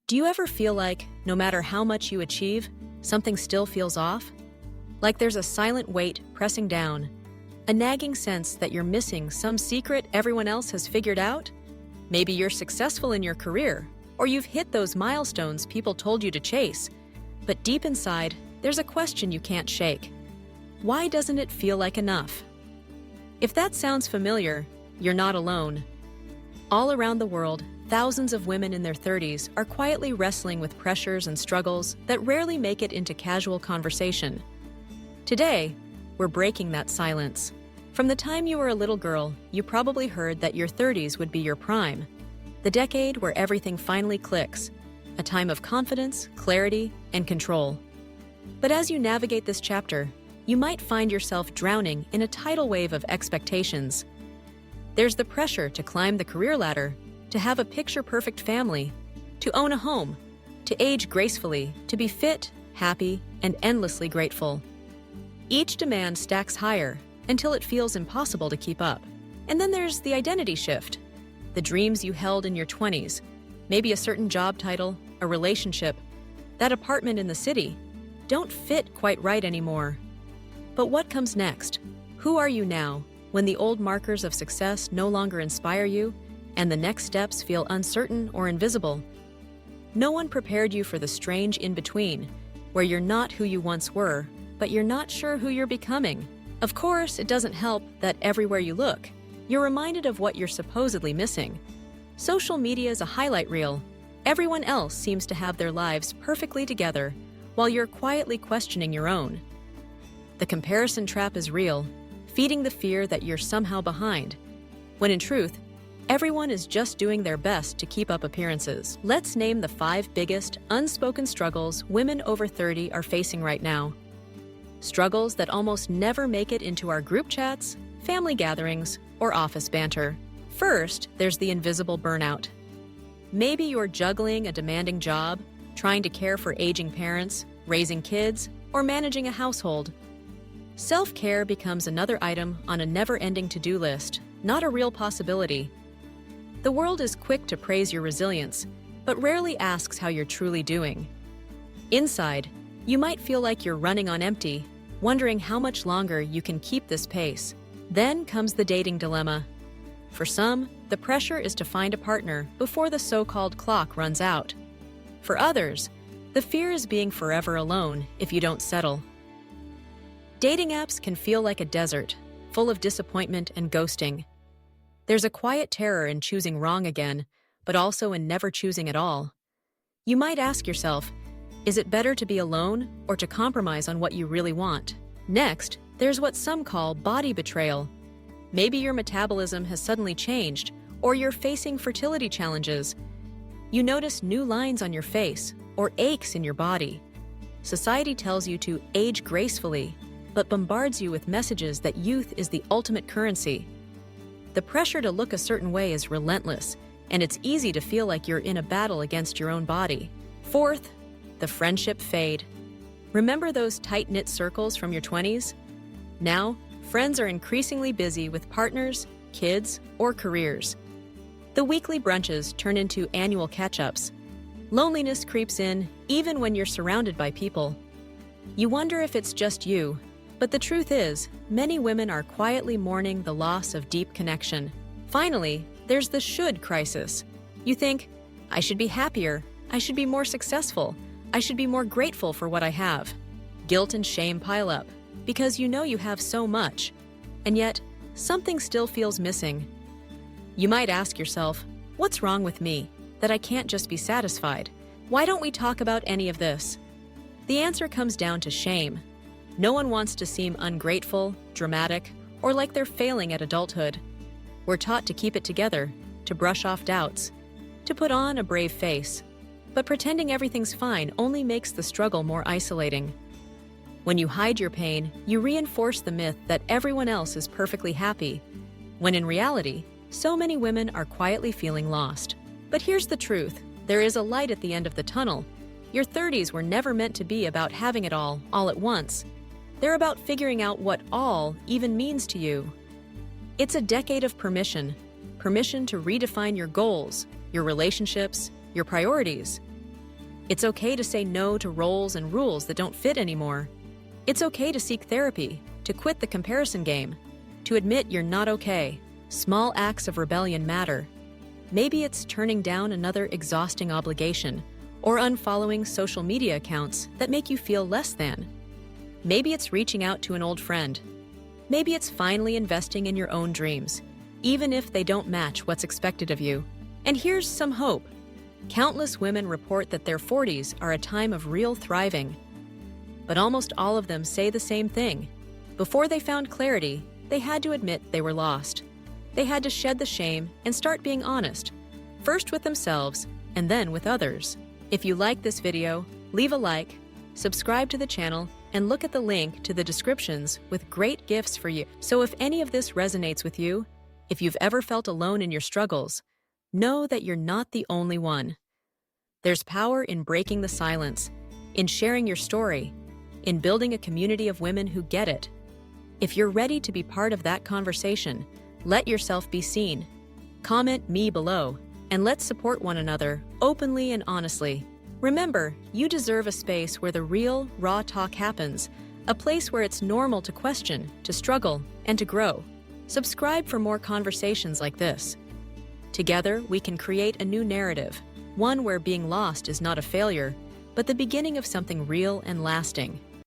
Do you ever feel like, no matter how much you achieve, something still feels off? Like there's a silent weight pressing down, a nagging sense that you're missing some secret everyone else has figured out? Maybe you're successful in your career, or you've hit those milestones people told you to chase, but deep inside, there's a question you can't shake. Why doesn't it feel like enough? If that sounds familiar, you're not alone. All around the world, thousands of women in their 30s are quietly wrestling with pressures and struggles that rarely make it into casual conversation. Today, we're breaking that silence. From the time you were a little girl, you probably heard that your 30s would be your prime, the decade where everything finally clicks, a time of confidence, clarity, and control. But as you navigate this chapter, you might find yourself drowning in a tidal wave of expectations. There's the pressure to climb the career ladder, to have a picture-perfect family, to own a home, to age gracefully, to be fit, happy, and endlessly grateful. Each demand stacks higher until it feels impossible to keep up. And then there's the identity shift. The dreams you held in your 20s, maybe a certain job title, a relationship, that apartment in the city, don't fit quite right anymore. But what comes next? Who are you now, when the old markers of success no longer inspire you, and the next steps feel uncertain or invisible? No one prepared you for the strange in-between, where you're not who you once were, but you're not sure who you're becoming. Of course, it doesn't help that everywhere you look, you're reminded of what you're supposedly missing. Social media is a highlight reel. Everyone else seems to have their lives perfectly together, while you're quietly questioning your own. The comparison trap is real, feeding the fear that you're somehow behind, when in truth, everyone is just doing their best to keep up appearances. Let's name the 5 biggest, unspoken struggles women over 30 are facing right now. Struggles that almost never make it into our group chats, family gatherings, or office banter. First, there's the invisible burnout. Maybe you're juggling a demanding job, trying to care for aging parents, raising kids, or managing a household. Self-care becomes another item on a never-ending to-do list, not a real possibility. The world is quick to praise your resilience, but rarely asks how you're truly doing. Inside, you might feel like you're running on empty, wondering how much longer you can keep this pace. Then comes the dating dilemma. For some, the pressure is to find a partner before the so-called clock runs out. For others, the fear is being forever alone if you don't settle. Dating apps can feel like a desert, full of disappointment and ghosting. There's a quiet terror in choosing wrong again, but also in never choosing at all. You might ask yourself, is it better to be alone or to compromise on what you really want? Next, there's what some call body betrayal. Maybe your metabolism has suddenly changed, or you're facing fertility challenges. You notice new lines on your face or aches in your body. Society tells you to age gracefully, but bombards you with messages that youth is the ultimate currency. The pressure to look a certain way is relentless, and it's easy to feel like you're in a battle against your own body. Fourth, the friendship fade. Remember those tight-knit circles from your 20s? Now, friends are increasingly busy with partners, kids, or careers. The weekly brunches turn into annual catch-ups. Loneliness creeps in even when you're surrounded by people. You wonder if it's just you, but the truth is, many women are quietly mourning the loss of deep connection. Finally, there's the should crisis. You think, I should be happier, I should be more successful, I should be more grateful for what I have. Guilt and shame pile up, because you know you have so much, and yet, something still feels missing. You might ask yourself, what's wrong with me, that I can't just be satisfied? Why don't we talk about any of this? The answer comes down to shame. No one wants to seem ungrateful, dramatic, or like they're failing at adulthood. We're taught to keep it together, to brush off doubts, to put on a brave face. But pretending everything's fine only makes the struggle more isolating. When you hide your pain, you reinforce the myth that everyone else is perfectly happy, when in reality, so many women are quietly feeling lost. But here's the truth. There is a light at the end of the tunnel. Your 30s were never meant to be about having it all at once. They're about figuring out what all even means to you. It's a decade of permission to redefine your goals, your relationships, your priorities. It's okay to say no to roles and rules that don't fit anymore. It's okay to seek therapy, to quit the comparison game, to admit you're not okay. Small acts of rebellion matter. Maybe it's turning down another exhausting obligation or unfollowing social media accounts that make you feel less than. Maybe it's reaching out to an old friend. Maybe it's finally investing in your own dreams, even if they don't match what's expected of you. And here's some hope. Countless women report that their 40s are a time of real thriving. But almost all of them say the same thing. Before they found clarity, they had to admit they were lost. They had to shed the shame and start being honest, first with themselves and then with others. If you like this video, leave a like, subscribe to the channel, and look at the link to the descriptions with great gifts for you. So if any of this resonates with you, if you've ever felt alone in your struggles, know that you're not the only one. There's power in breaking the silence, in sharing your story, in building a community of women who get it. If you're ready to be part of that conversation, let yourself be seen. Comment me below, and let's support one another openly and honestly. Remember, you deserve a space where the real, raw talk happens, a place where it's normal to question, to struggle, and to grow. Subscribe for more conversations like this. Together, we can create a new narrative, one where being lost is not a failure, but the beginning of something real and lasting.